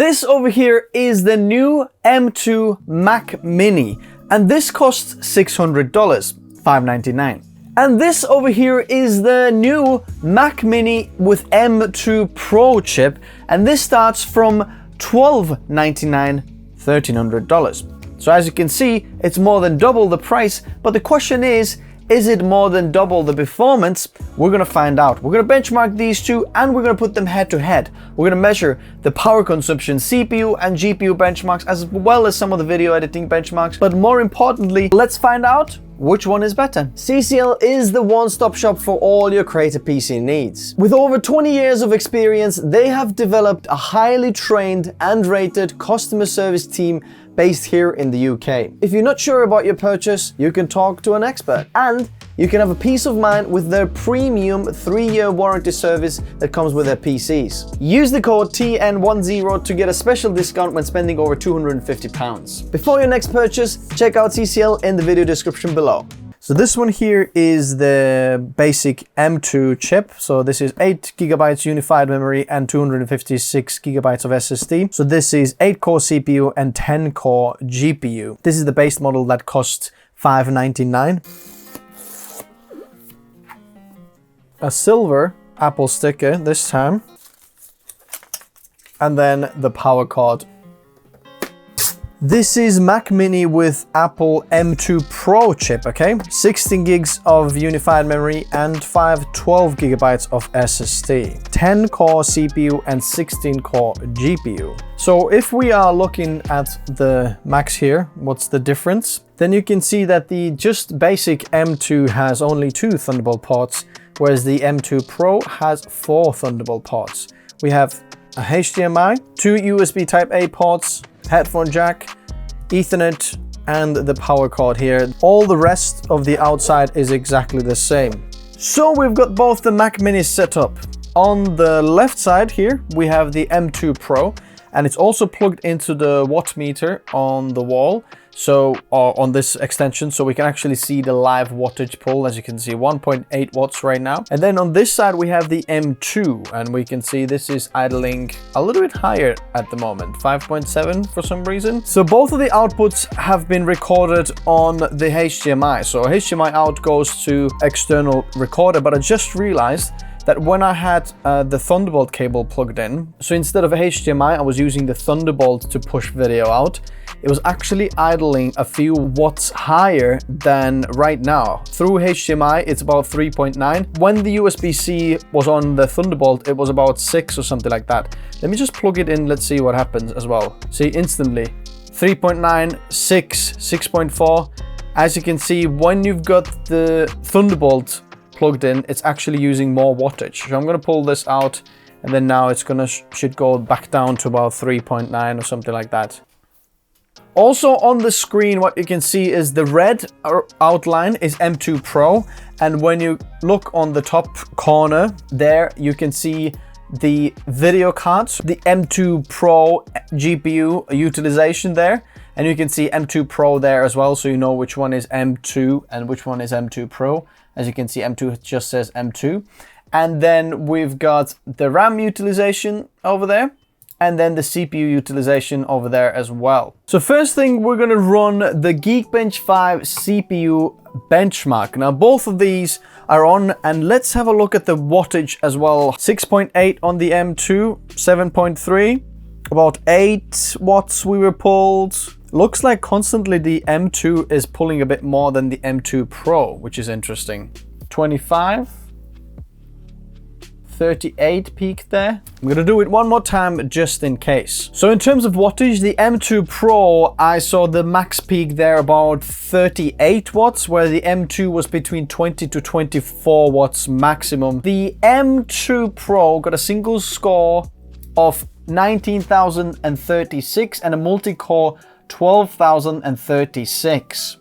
This over here is the new M2 Mac Mini, and this costs $600, $599. And this over here is the new Mac Mini with M2 Pro chip, and this starts from $1,299, $1,300. So as you can see, it's more than double the price, but the question is it more than double the performance? We're gonna find out. We're gonna benchmark these two and we're gonna put them head to head. We're gonna measure the power consumption, CPU and GPU benchmarks, as well as some of the video editing benchmarks. But more importantly, let's find out which one is better. CCL is the one-stop shop for all your creator PC needs. With over 20 years of experience, they have developed a highly trained and rated customer service team based here in the UK. If you're not sure about your purchase, you can talk to an expert, and you can have a peace of mind with their premium 3-year warranty service that comes with their PCs. Use the code TN10 to get a special discount when spending over £250. Before your next purchase, check out CCL in the video description below. So this one here is the basic M2 chip. So this is 8 GB unified memory and 256 GB of SSD. So this is 8-core CPU and 10-core GPU. This is the base model that costs $599. A silver Apple sticker this time. And then the power cord. This is Mac Mini with Apple M2 Pro chip, okay? 16 gigs of unified memory and 512 gigabytes of SSD. 10-core CPU and 16-core GPU. So if we are looking at the Macs here, what's the difference? Then you can see that the just basic M2 has only 2 Thunderbolt ports, whereas the M2 Pro has 4 Thunderbolt ports. We have a HDMI, 2 USB Type-A ports, headphone jack, Ethernet, and the power cord here. All the rest of the outside is exactly the same. So we've got both the Mac Minis set up. On the left side here, we have the M2 Pro, and it's also plugged into the watt meter on the wall. So on this extension, so we can actually see the live wattage pull. As you can see, 1.8 watts right now. And then on this side, we have the M2, and we can see this is idling a little bit higher at the moment, 5.7 for some reason. So both of the outputs have been recorded on the HDMI. So HDMI out goes to external recorder, but I just realized that when I had the Thunderbolt cable plugged in, so instead of a HDMI, I was using the Thunderbolt to push video out. It was actually idling a few watts higher than right now. Through HDMI, it's about 3.9. When the USB-C was on the Thunderbolt, it was about 6 or something like that. Let me just plug it in, let's see what happens as well. See, instantly, 3.9, 6, 6.4. As you can see, when you've got the Thunderbolt plugged in, it's actually using more wattage. So I'm gonna pull this out, and then now it's gonna should go back down to about 3.9 or something like that. Also on the screen, what you can see is the red outline is M2 Pro, and when you look on the top corner there, you can see the video cards, the M2 Pro GPU utilization there, and you can see M2 Pro there as well, so you know which one is M2 and which one is M2 Pro. As you can see, M2 just says M2. And then we've got the RAM utilization over there, and then the CPU utilization over there as well. So first thing, we're gonna run the Geekbench 5 CPU benchmark. Now both of these are on, and let's have a look at the wattage as well. 6.8 on the M2, 7.3, about 8 watts we were pulled. Looks like constantly the M2 is pulling a bit more than the M2 Pro, which is interesting. 25, 38 peak there. I'm gonna do it one more time just in case. So in terms of wattage, the M2 Pro, I saw the max peak there about 38 watts, where the M2 was between 20 to 24 watts maximum. The M2 Pro got a single score of 19,036 and a multi-core 12,036.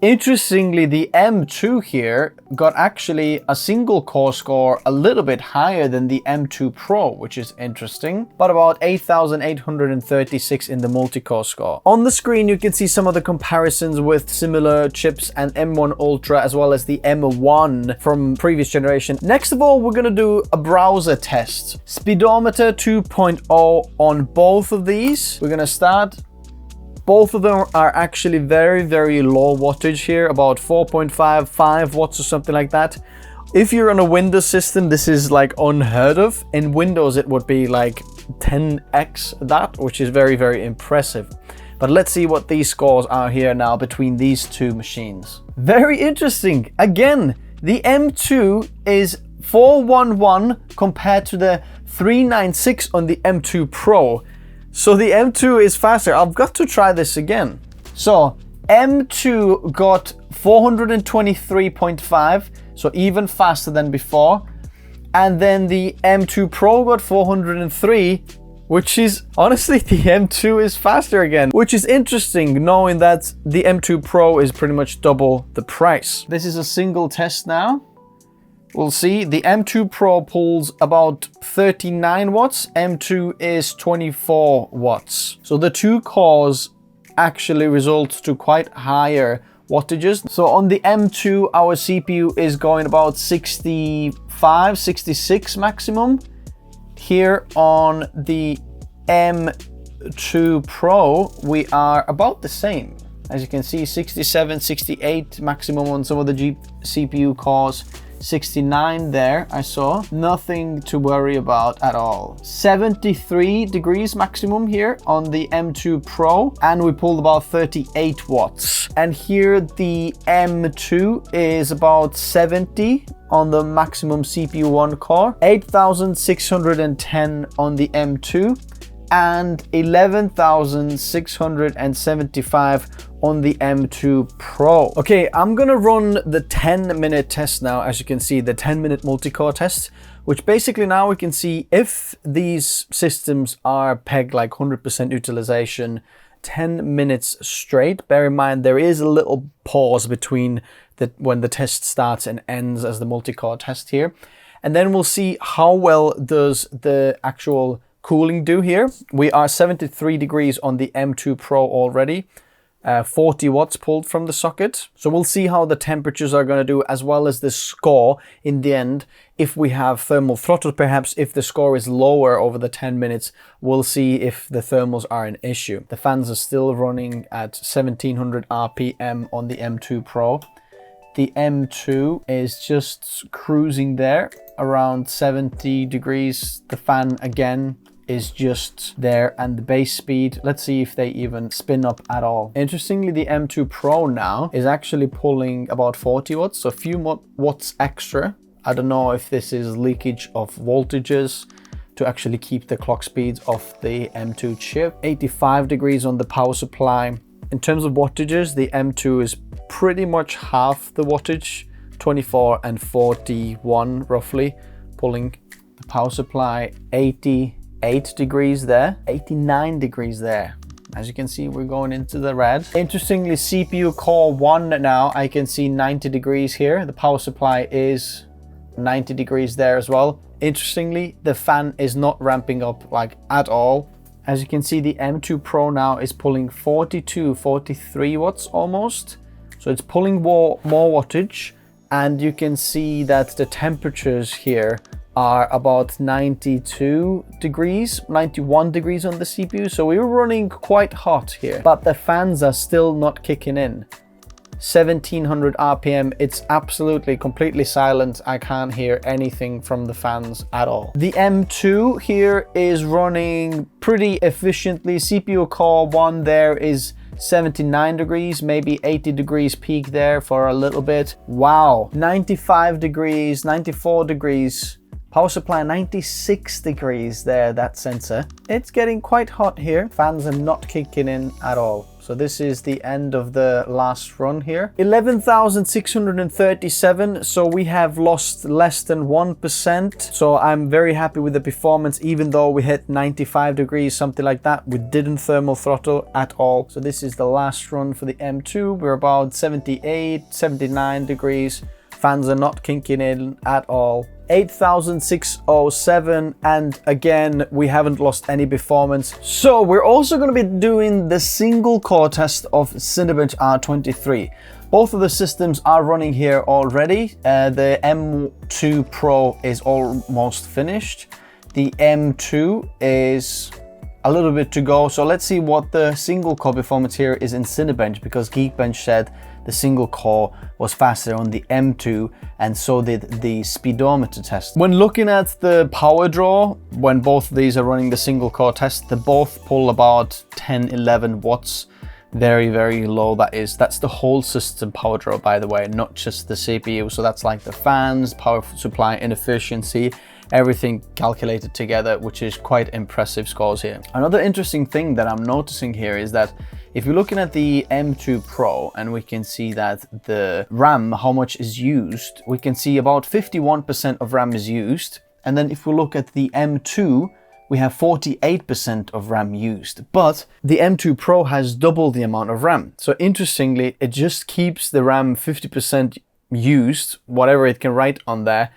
Interestingly, the M2 here got actually a single core score a little bit higher than the M2 Pro, which is interesting, but about 8,836 in the multi-core score. On the screen, you can see some of the comparisons with similar chips and M1 Ultra as well as the M1 from previous generation. Next of all, we're going to do a browser test. Speedometer 2.0 on both of these. We're going to start. Both of them are actually very, very low wattage here, about 4.5 watts or something like that. If you're on a Windows system, this is like unheard of. In Windows, it would be like 10x that, which is very, very impressive. But let's see what these scores are here now between these two machines. Very interesting. Again, the M2 is 411 compared to the 396 on the M2 Pro. So the M2 is faster. I've got to try this again. So M2 got 423.5, so even faster than before. And then the M2 Pro got 403, which is honestly, the M2 is faster again, which is interesting knowing that the M2 Pro is pretty much double the price. This is a single test now. We'll see. The M2 Pro pulls about 39 watts. M2 is 24 watts. So the two cores actually results to quite higher wattages. So on the M2, our CPU is going about 65, 66 maximum. Here on the M2 Pro, we are about the same. As you can see, 67, 68 maximum on some of the CPU cores. 69 there, I saw. Nothing to worry about at all. 73 degrees maximum here on the M2 Pro, and we pulled about 38 watts. And here the M2 is about 70 on the maximum CPU 1 core, 8,610 on the M2, and 11,675 on the M2 Pro. Okay, I'm gonna run the 10-minute test now. As you can see, the 10-minute multi-core test, which basically now we can see if these systems are pegged like 100% utilization, 10 minutes straight. Bear in mind, there is a little pause between when the test starts and ends as the multi-core test here. And then we'll see how well does the actual cooling do here. We are 73 degrees on the M2 Pro already. 40 watts pulled from the socket. So we'll see how the temperatures are going to do as well as the score in the end. If we have thermal throttle, perhaps if the score is lower over the 10 minutes, we'll see if the thermals are an issue. The fans are still running at 1700 RPM on the M2 Pro. The M2 is just cruising there around 70 degrees. The fan again is just there, and the base speed, let's see if they even spin up at all. Interestingly, the M2 Pro now is actually pulling about 40 watts, so a few more watts extra. I don't know if this is leakage of voltages to actually keep the clock speeds of the M2 chip. 85 degrees on the power supply. In terms of wattages, the M2 is pretty much half the wattage, 24 and 41 roughly, pulling the power supply. 88 degrees there, 89 degrees there. As you can see, we're going into the red. Interestingly, CPU core 1 now, I can see 90 degrees here. The power supply is 90 degrees there as well. Interestingly, the fan is not ramping up like at all. As you can see, the M2 Pro now is pulling 42, 43 watts almost. So it's pulling more wattage, and you can see that the temperatures here are about 92 degrees, 91 degrees on the CPU. So we were running quite hot here, but the fans are still not kicking in. 1700 RPM, it's absolutely completely silent. I can't hear anything from the fans at all. The M2 here is running pretty efficiently. CPU core 1 there is 79 degrees, maybe 80 degrees peak there for a little bit. Wow, 95 degrees, 94 degrees Power supply 96 degrees there, that sensor. It's getting quite hot here. Fans are not kicking in at all. So this is the end of the last run here. 11,637. So we have lost less than 1%. So I'm very happy with the performance, even though we hit 95 degrees, something like that. We didn't thermal throttle at all. So this is the last run for the M2. We're about 78, 79 degrees. Fans are not kinking in at all. 8,607, and again, we haven't lost any performance. So we're also going to be doing the single core test of Cinebench R23. Both of the systems are running here already. The M2 Pro is almost finished. The M2 is a little bit to go. So let's see what the single core performance here is in Cinebench, because Geekbench said the single core was faster on the M2, and so did the speedometer test. When looking at the power draw, when both of these are running the single core test, they both pull about 10-11 watts. Very, very low. That's the whole system power draw, by the way, not just the CPU. So that's like the fans, power supply, inefficiency, everything calculated together, which is quite impressive scores here. Another interesting thing that I'm noticing here is that if you're looking at the M2 Pro, and we can see that the RAM, how much is used, we can see about 51% of RAM is used. And then if we look at the M2, we have 48% of RAM used, but the M2 Pro has double the amount of RAM. So interestingly, it just keeps the RAM 50% used, whatever it can write on there,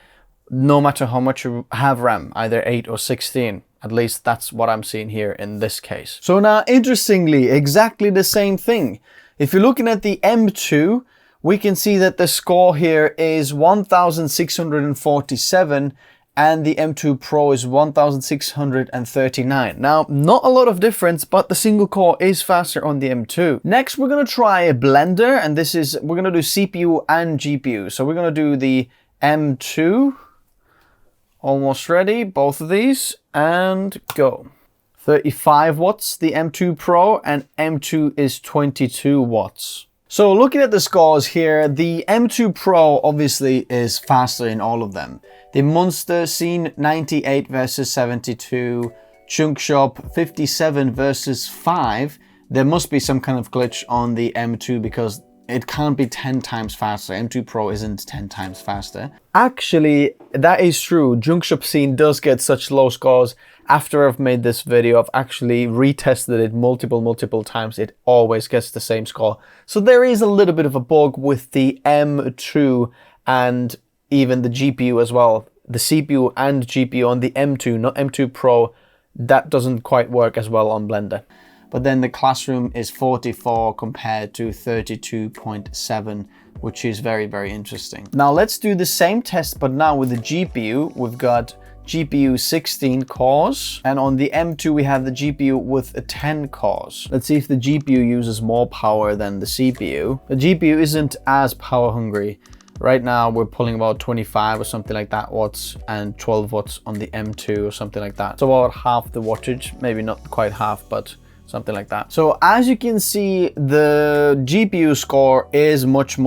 no matter how much you have RAM, either 8 or 16. At least that's what I'm seeing here in this case. So now, interestingly, exactly the same thing. If you're looking at the M2, we can see that the score here is 1,647 and the M2 Pro is 1,639. Now, not a lot of difference, but the single core is faster on the M2. Next, we're gonna try a blender, and we're gonna do CPU and GPU. So we're gonna do the M2. Almost ready, both of these, and go. 35 watts, the M2 Pro, and M2 is 22 watts. So looking at the scores here, the M2 Pro obviously is faster in all of them. The Monster scene 98 versus 72, Chunk Shop 57 versus 5. There must be some kind of glitch on the M2 because it can't be 10 times faster. M2 Pro isn't 10 times faster. Actually, that is true. Junk Shop Scene does get such low scores. After I've made this video, I've actually retested it multiple times. It always gets the same score. So there is a little bit of a bug with the M2 and even the GPU as well. The CPU and GPU on the M2, not M2 Pro, that doesn't quite work as well on Blender. But then the Classroom is 44 compared to 32.7, which is very, very interesting. Now let's do the same test, but now with the GPU. We've got GPU 16 cores, and on the M2 we have the GPU with 10 cores. Let's see if the GPU uses more power than the CPU. The GPU isn't as power hungry. Right now we're pulling about 25 or something like that watts, and 12 watts on the M2 or something like that. So about half the wattage, maybe not quite half, but something like that. So as you can see, the GPU score is much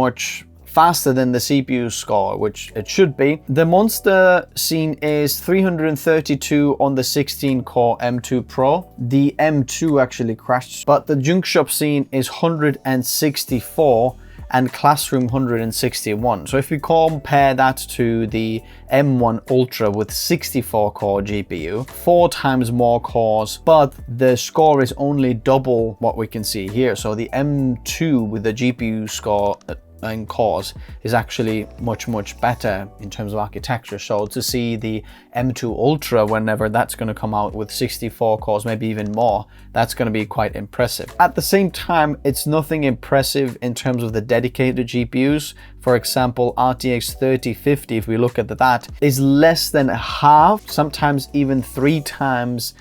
faster than the CPU score, which it should be. The Monster scene is 332 on the 16 core M2 Pro. The M2 actually crashed, but the Junk Shop scene is 164 and Classroom 161. So if we compare that to the M1 Ultra with 64 core GPU, 4 times more cores, but the score is only double what we can see here. So the M2 with the GPU score and cores is actually much better in terms of architecture. So to see the M2 Ultra, whenever that's going to come out with 64 cores, maybe even more, that's going to be quite impressive. At the same time, it's nothing impressive in terms of the dedicated GPUs. For example, RTX 3050, if we look at that, is less than half, sometimes even 3 times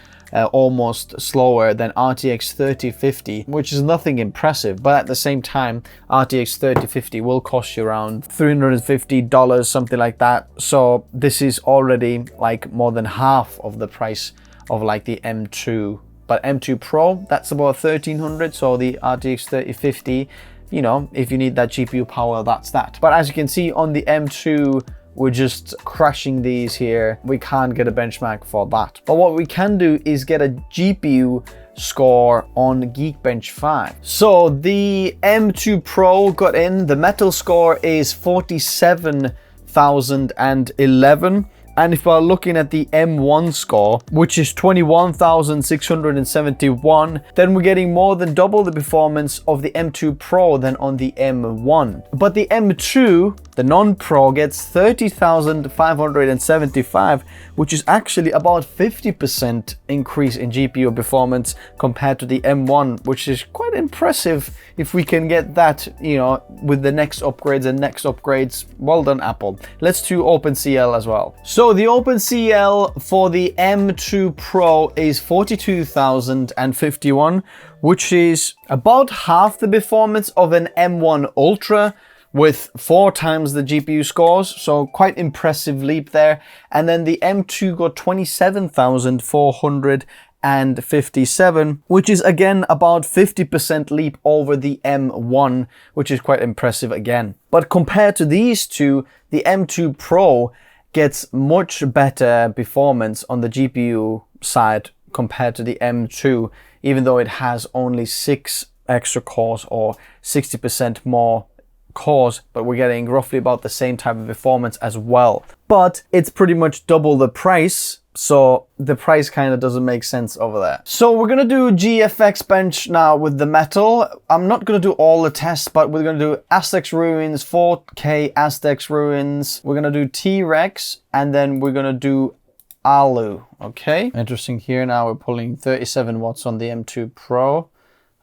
almost slower than RTX 3050, which is nothing impressive. But at the same time, RTX 3050 will cost you around $350, something like that. So this is already like more than half of the price of like the M2. But M2 Pro, that's about $1,300. So the RTX 3050, you know, if you need that GPU power, that's that. But as you can see on the M2, we're just crashing these here. We can't get a benchmark for that. But what we can do is get a GPU score on Geekbench 5. So the M2 Pro got in, the metal score is 47,011. And if we're looking at the M1 score, which is 21,671, then we're getting more than double the performance of the M2 Pro than on the M1. But the M2, the non-Pro, gets 30,575, which is actually about 50% increase in GPU performance compared to the M1, which is quite impressive if we can get that, you know, with the next upgrades and next upgrades. Well done, Apple. Let's do OpenCL as well. So the OpenCL for the M2 Pro is 42,051, which is about half the performance of an M1 Ultra with 4 times the GPU scores. So quite impressive leap there. And then the M2 got 27,457, which is again about 50% leap over the M1, which is quite impressive again. But compared to these two, the M2 Pro gets much better performance on the GPU side compared to the M2, even though it has only 6 extra cores or 60% more cores, but we're getting roughly about the same type of performance as well. But it's pretty much double the price, so the price kind of doesn't make sense over there. So we're gonna do GFX Bench now with the metal. I'm not gonna do all the tests, but we're gonna do Aztec's Ruins, 4K Aztec's Ruins. We're gonna do T-Rex, and then we're gonna do Alu, okay? Interesting here, now we're pulling 37 watts on the M2 Pro.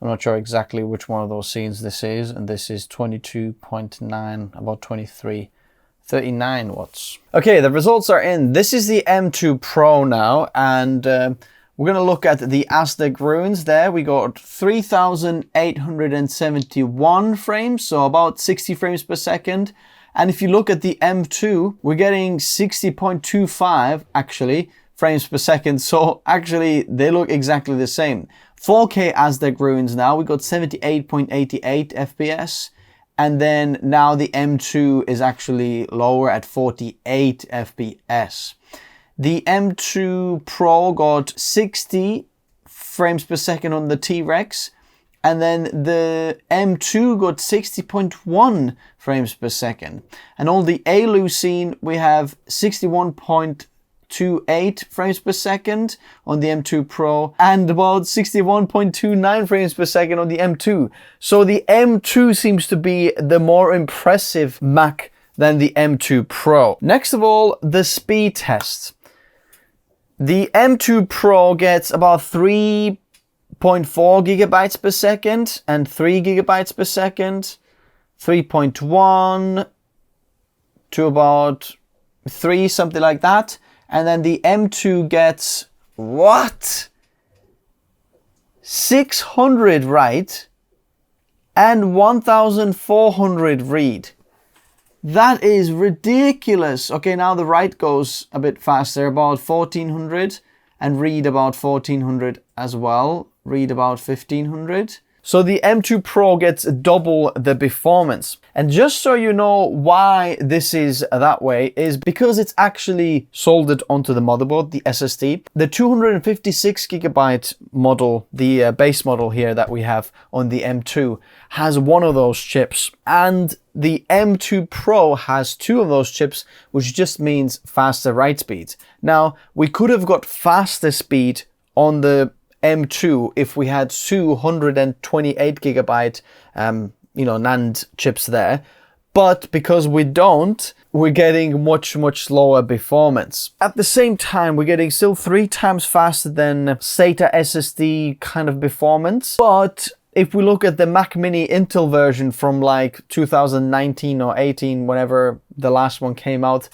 I'm not sure exactly which one of those scenes this is, and this is 22.9, about 23, 39 watts. Okay, the results are in. This is the M2 Pro now, and we're gonna look at the Aztec Ruins there. We got 3,871 frames, so about 60 frames per second. And if you look at the M2, we're getting 60.25 actually frames per second. So actually they look exactly the same. 4K Aztec Ruins now, we got 78.88 FPS. And then now the M2 is actually lower at 48 FPS. The M2 Pro got 60 frames per second on the T-Rex. And then the M2 got 60.1 frames per second. And on the Alu scene, we have 61.28 frames per second on the M2 Pro and about 61.29 frames per second on the M2. So the M2 seems to be the more impressive Mac than the M2 Pro. Next of all, the speed test. The M2 Pro gets about 3.4 gigabytes per second and 3 gigabytes per second, 3.1 to about 3, something like that. And then the M2 gets, what? 600 write and 1400 read. That is ridiculous. Okay, now the write goes a bit faster, about 1400, and read about 1400 as well. Read about 1500. So the M2 Pro gets double the performance. And just so you know why this is that way, is because it's actually soldered onto the motherboard, the SSD. The 256 gigabyte model, the base model here that we have on the M2, has one of those chips. And the M2 Pro has 2 of those chips, which just means faster write speeds. Now, we could have got faster speed on the M2 if we had 228 gigabyte NAND chips there, but because we don't, we're getting much slower performance. At the same time, we're getting still 3 times faster than SATA SSD kind of performance. But if we look at the Mac Mini Intel version from like 2019 or 18, whenever the last one came out,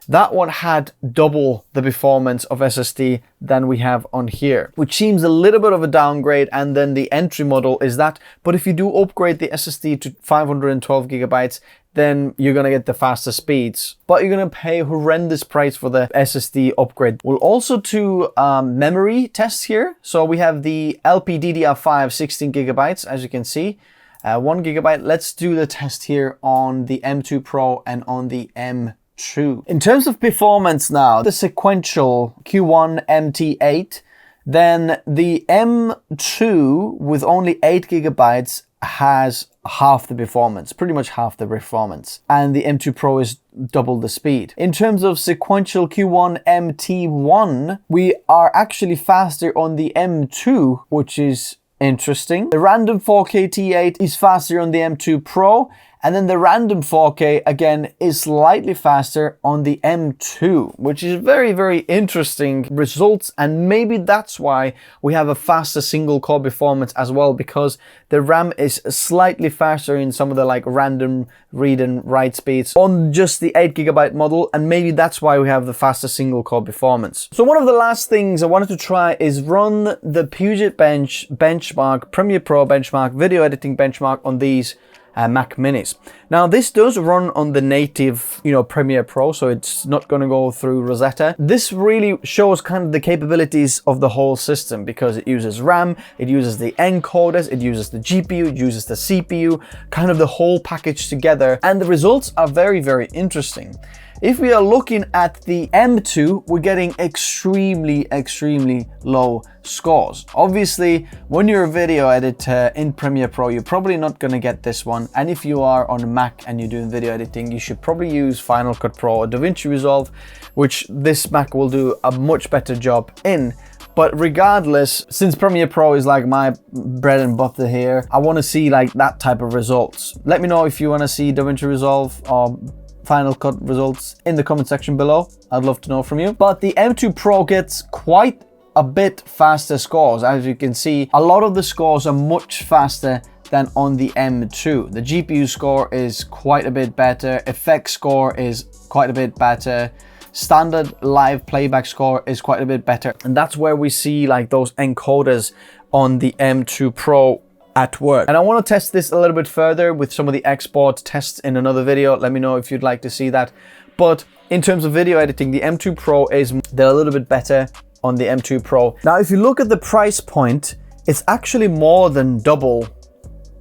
that one had double the performance of SSD than we have on here, which seems a little bit of a downgrade. And then the entry model is that. But if you do upgrade the SSD to 512 gigabytes, then you're going to get the faster speeds. But you're going to pay a horrendous price for the SSD upgrade. We'll also do memory tests here. So we have the LPDDR5 16 gigabytes, as you can see. 1 gigabyte. Let's do the test here on the M2 Pro and on the M2. M2. In terms of performance now, the sequential Q1 MT8, then the M2 with only 8 gigabytes has half the performance, pretty much half the performance. And the M2 Pro is double the speed. In terms of sequential Q1 MT1, we are actually faster on the M2, which is interesting. The random 4K T8 is faster on the M2 Pro, and then the random 4K again is slightly faster on the M2, which is very, very interesting results. And maybe that's why we have a faster single core performance as well, because the RAM is slightly faster in some of the like random read and write speeds on just the 8 gigabyte model. And maybe that's why we have the faster single core performance. So one of the last things I wanted to try is run the Puget Bench benchmark, Premiere Pro benchmark, video editing benchmark on these Mac Minis. Now this does run on the native, Premiere Pro, so it's not going to go through Rosetta. This really shows kind of the capabilities of the whole system, because it uses RAM, it uses the encoders, it uses the GPU, it uses the CPU, kind of the whole package together, and the results are very, very interesting. If we are looking at the M2, we're getting extremely, extremely low scores. Obviously, when you're a video editor in Premiere Pro, you're probably not going to get this one. And if you are on a Mac and you're doing video editing, you should probably use Final Cut Pro or DaVinci Resolve, which this Mac will do a much better job in. But regardless, since Premiere Pro is like my bread and butter here, I want to see like that type of results. Let me know if you want to see DaVinci Resolve or Final Cut results in the comment section below. I'd love to know from you. But the M2 Pro gets quite a bit faster scores. As you can see, a lot of the scores are much faster than on the M2. The GPU score is quite a bit better. Effects score is quite a bit better. Standard live playback score is quite a bit better. And that's where we see like those encoders on the M2 Pro at work. And I want to test this a little bit further with some of the export tests in another video. Let me know if you'd like to see that. But in terms of video editing, the M2 Pro they're a little bit better on the M2 Pro. Now, if you look at the price point, it's actually more than double,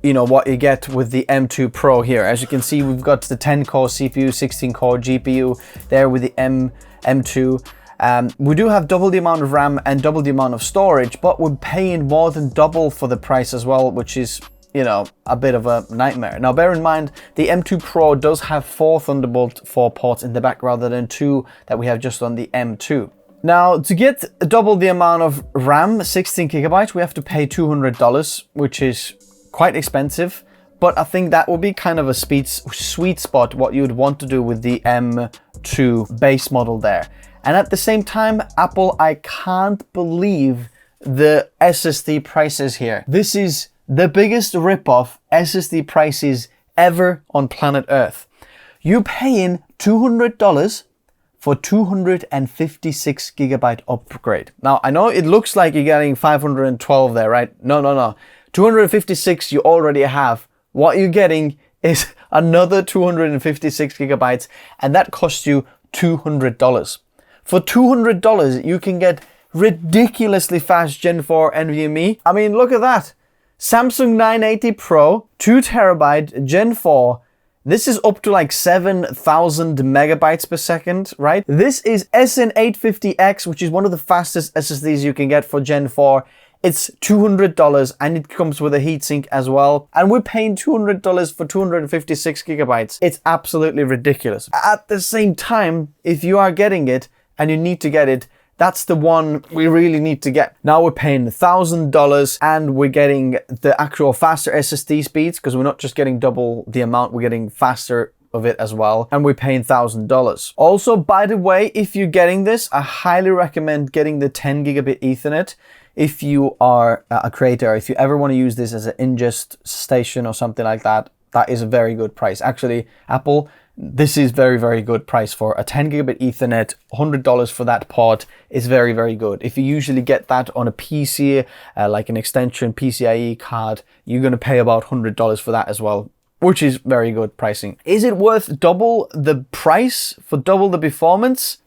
what you get with the M2 Pro here. As you can see, we've got the 10-core CPU, 16-core GPU there with the M2. We do have double the amount of RAM and double the amount of storage, but we're paying more than double for the price as well, which is, a bit of a nightmare. Now, bear in mind, the M2 Pro does have 4 Thunderbolt 4 ports in the back rather than 2 that we have just on the M2. Now, to get double the amount of RAM, 16 gigabytes, we have to pay $200, which is quite expensive. But I think that will be kind of a sweet spot, what you would want to do with the M2 base model there. And at the same time, Apple, I can't believe the SSD prices here. This is the biggest ripoff SSD prices ever on planet Earth. You're paying $200 for 256 gigabyte upgrade. Now, I know it looks like you're getting 512 there, right? No. 256 you already have. What you're getting is another 256 gigabytes, and that costs you $200. For $200, you can get ridiculously fast Gen 4 NVMe. I mean, look at that. Samsung 980 Pro, 2 terabyte Gen 4. This is up to like 7,000 megabytes per second, right? This is SN850X, which is one of the fastest SSDs you can get for Gen 4. It's $200 and it comes with a heatsink as well. And we're paying $200 for 256 gigabytes. It's absolutely ridiculous. At the same time, if you are getting it and you need to get it, that's the one we really need to get. Now we're paying $1,000 and we're getting the actual faster SSD speeds, because we're not just getting double the amount, we're getting faster of it as well. And we're paying $1,000. Also, by the way, if you're getting this, I highly recommend getting the 10 gigabit Ethernet. If you are a creator, if you ever want to use this as an ingest station or something like that, that is a very good price. Actually, Apple, this is very, very good price for a 10 gigabit Ethernet. $100 for that port is very, very good. If you usually get that on a PC, like an extension PCIe card, you're going to pay about $100 for that as well, which is very good pricing. Is it worth double the price for double the performance?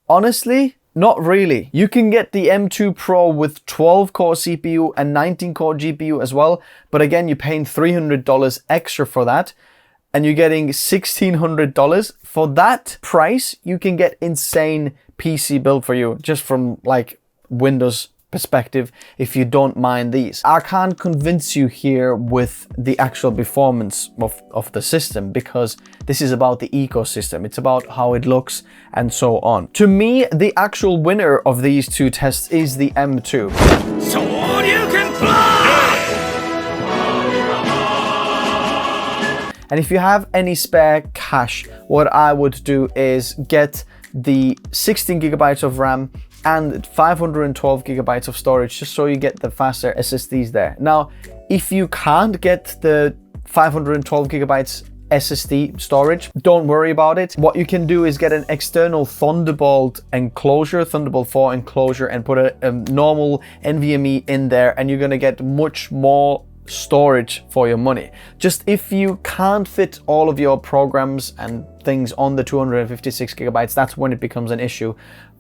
Honestly, not really. You can get the M2 Pro with 12-core CPU and 19-core GPU as well, but again, you're paying $300 extra for that. and you're getting $1,600. For that price, you can get insane PC build for you, just from like Windows perspective, if you don't mind these. I can't convince you here with the actual performance of the system, because this is about the ecosystem. It's about how it looks and so on. To me, the actual winner of these two tests is the M2. So you can fly! And if you have any spare cash, what I would do is get the 16 gigabytes of RAM and 512 gigabytes of storage, just so you get the faster SSDs there. Now, if you can't get the 512 gigabytes SSD storage, don't worry about it. What you can do is get an external Thunderbolt enclosure, Thunderbolt 4 enclosure, and put a normal NVMe in there, and you're gonna get much more storage for your money. Just if you can't fit all of your programs and things on the 256 gigabytes, that's when it becomes an issue.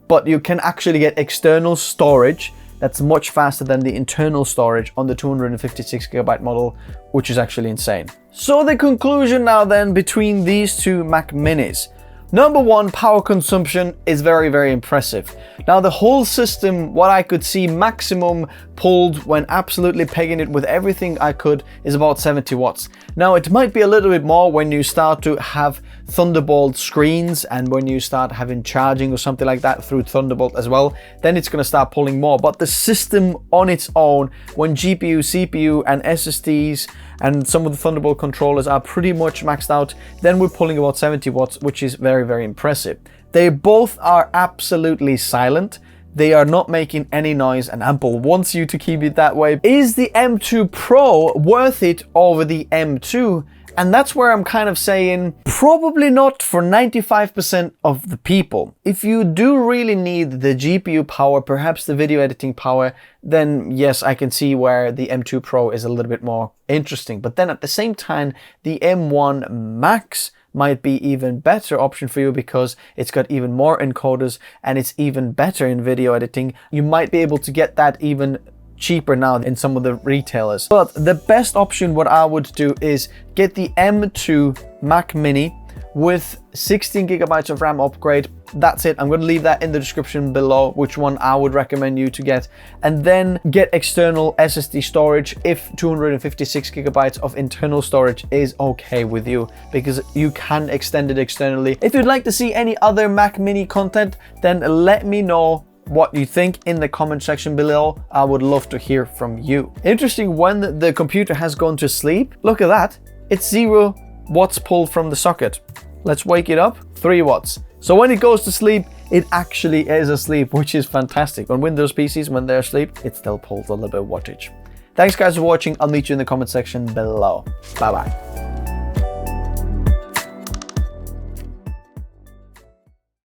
But you can actually get external storage that's much faster than the internal storage on the 256 gigabyte model, which is actually insane. So the conclusion now then between these two Mac Minis. Number one, power consumption is very, very impressive. Now the whole system, what I could see maximum pulled when absolutely pegging it with everything I could, is about 70 watts. Now it might be a little bit more when you start to have Thunderbolt screens and when you start having charging or something like that through Thunderbolt as well, then it's going to start pulling more. But the system on its own, when GPU, CPU and SSDs and some of the Thunderbolt controllers are pretty much maxed out, then we're pulling about 70 watts, which is very, very impressive. They both are absolutely silent. They are not making any noise, and Apple wants you to keep it that way. Is the M2 Pro worth it over the M2? And that's where I'm kind of saying probably not for 95% of the people. If you do really need the GPU power, perhaps the video editing power, then yes, I can see where the M2 Pro is a little bit more interesting. But then at the same time, the M1 Max might be even better option for you, because it's got even more encoders and it's even better in video editing. You might be able to get that even cheaper now in some of the retailers. But the best option, what I would do, is get the M2 Mac Mini with 16 gigabytes of RAM upgrade. That's it. I'm going to leave that in the description below, which one I would recommend you to get. And then get external SSD storage if 256 gigabytes of internal storage is okay with you, because you can extend it externally. If you'd like to see any other Mac Mini content, then let me know what you think in the comment section below. I would love to hear from you. Interesting, when the computer has gone to sleep, look at that, it's 0 watts pulled from the socket. Let's wake it up, 3 watts. So when it goes to sleep, it actually is asleep, which is fantastic. On Windows PCs, when they're asleep, it still pulls a little bit of wattage. Thanks guys for watching. I'll meet you in the comment section below. Bye bye.